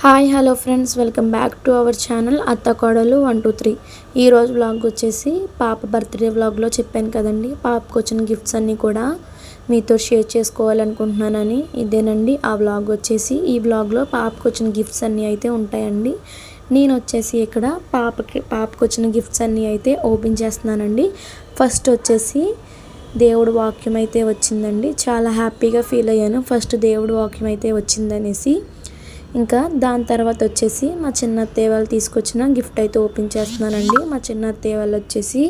Hi hello friends, welcome back to our channel అత్తకోడలు 123. ఈరోజు vlog వచ్చేసి పాప బర్త్డే వ్లాగ్లో చెప్పాను కదండి, పాపకు వచ్చిన గిఫ్ట్స్ అన్నీ కూడా మీతో షేర్ చేసుకోవాలనుకుంటున్నానని. ఇదేనండి ఆ వ్లాగ్ వచ్చేసి. ఈ వ్లాగ్లో పాపకు వచ్చిన గిఫ్ట్స్ అన్నీ అయితే ఉంటాయండి. నేను వచ్చేసి ఇక్కడ పాపకు వచ్చిన గిఫ్ట్స్ అన్నీ అయితే ఓపెన్ చేస్తున్నానండి. ఫస్ట్ వచ్చేసి దేవుడు వాక్యం అయితే వచ్చిందండి. చాలా హ్యాపీగా ఫీల్ అయ్యాను ఫస్ట్ దేవుడు వాక్యం అయితే వచ్చిందనేసి. ఇంకా దాని తర్వాత వచ్చేసి మా చిన్న అత్తయ్య వాళ్ళు తీసుకొచ్చిన గిఫ్ట్ అయితే ఓపెన్ చేస్తున్నానండి. మా చిన్న అత్తయ్య వాళ్ళు వచ్చేసి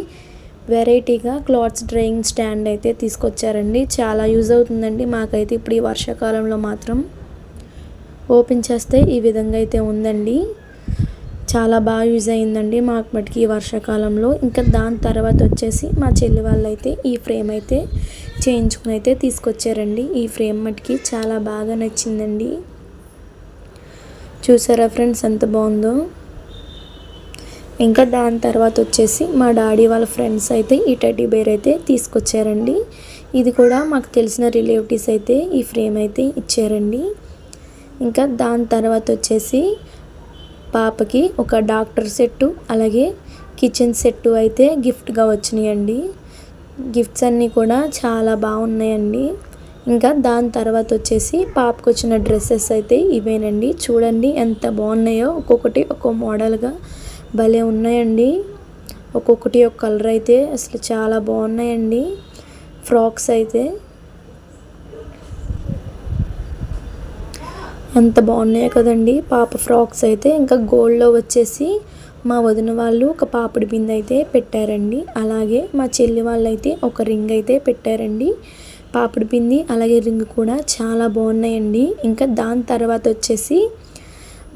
వెరైటీగా క్లాత్స్ డ్రైయింగ్ స్టాండ్ అయితే తీసుకొచ్చారండి. చాలా యూజ్ అవుతుందండి మాకైతే ఇప్పుడు ఈ వర్షాకాలంలో మాత్రం. ఓపెన్ చేస్తే ఈ విధంగా అయితే ఉందండి. చాలా బాగా యూజ్ అయిందండి మాకు మటుకి ఈ వర్షాకాలంలో. ఇంకా దాని తర్వాత వచ్చేసి మా చెల్లి వాళ్ళు అయితే ఈ ఫ్రేమ్ అయితే చేయించుకుని అయితే తీసుకొచ్చారండి. ఈ ఫ్రేమ్ మటుకి చాలా బాగా నచ్చిందండి. చూసారా ఫ్రెండ్స్ ఎంత బాగుందో. ఇంకా దాని తర్వాత వచ్చేసి మా డాడీ వాళ్ళ ఫ్రెండ్స్ అయితే ఈ టెడ్డీ బేర్ అయితే తీసుకొచ్చారండి. ఇది కూడా మాకు తెలిసిన రిలేటివ్స్ అయితే ఈ ఫ్రేమ్ అయితే ఇచ్చారండి. ఇంకా దాని తర్వాత వచ్చేసి పాపకి ఒక డాక్టర్ సెట్టు అలాగే కిచెన్ సెట్టు అయితే గిఫ్ట్గా వచ్చినాయండి. గిఫ్ట్స్ అన్నీ కూడా చాలా బాగున్నాయండి. ఇంకా దాని తర్వాత వచ్చేసి పాపకు వచ్చిన డ్రెస్సెస్ అయితే ఇవేనండి. చూడండి ఎంత బాగున్నాయో, ఒక్కొక్కటి ఒక్కో మోడల్గా భలే ఉన్నాయండి. ఒక్కొక్కటి ఒక కలర్ అయితే అసలు చాలా బాగున్నాయండి. ఫ్రాక్స్ అయితే ఎంత బాగున్నాయో కదండి పాప ఫ్రాక్స్ అయితే. ఇంకా గోల్డ్లో వచ్చేసి మా వదిన వాళ్ళు ఒక పాపిడి బిందె అయితే పెట్టారండి. అలాగే మా చెల్లి వాళ్ళు అయితే ఒక రింగ్ అయితే పెట్టారండి. పాపిడి పిండి అలాగే రింగ్ కూడా చాలా బాగున్నాయండి. ఇంకా దాని తర్వాత వచ్చేసి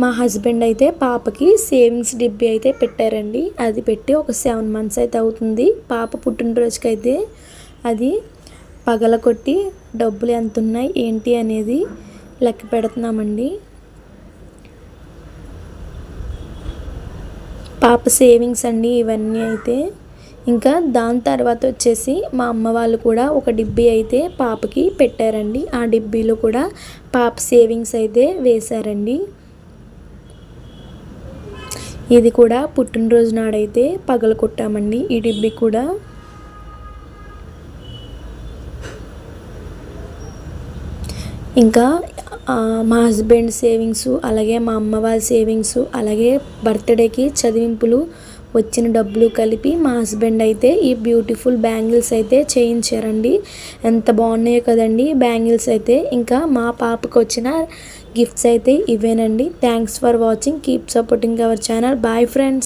మా హస్బెండ్ అయితే పాపకి సేవింగ్స్ డిబ్బీ అయితే పెట్టారండి. అది పెట్టి ఒక 7 months అయితే అవుతుంది. పాప పుట్టినరోజుకి అయితే అది పగలకొట్టి డబ్బులు ఎంత ఉన్నాయి ఏంటి అనేది లెక్క పెడుతున్నామండి. పాప సేవింగ్స్ అండి ఇవన్నీ అయితే. ఇంకా దాని తర్వాత వచ్చేసి మా అమ్మ వాళ్ళు కూడా ఒక డిబ్బీ అయితే పాపకి పెట్టారండి. ఆ డిబ్బీలో కూడా పాప సేవింగ్స్ అయితే వేశారండి. ఇది కూడా పుట్టినరోజు నాడైతే పగల కొట్టామండి ఈ డిబ్బీ కూడా. ఇంకా మా హస్బెండ్ సేవింగ్స్ అలాగే మా అమ్మ వాళ్ళ సేవింగ్స్ అలాగే బర్త్డేకి చదివింపులు వచ్చిన డబ్బులు కలిపి మా హస్బెండ్ అయితే ఈ బ్యూటిఫుల్ బ్యాంగిల్స్ అయితే చేయించారండి. ఎంత బాగున్నాయో కదండి బ్యాంగిల్స్ అయితే. ఇంకా మా పాపకు వచ్చిన గిఫ్ట్స్ అయితే ఇవేనండి. Thanks for watching. Keep supporting our channel. Bye friends.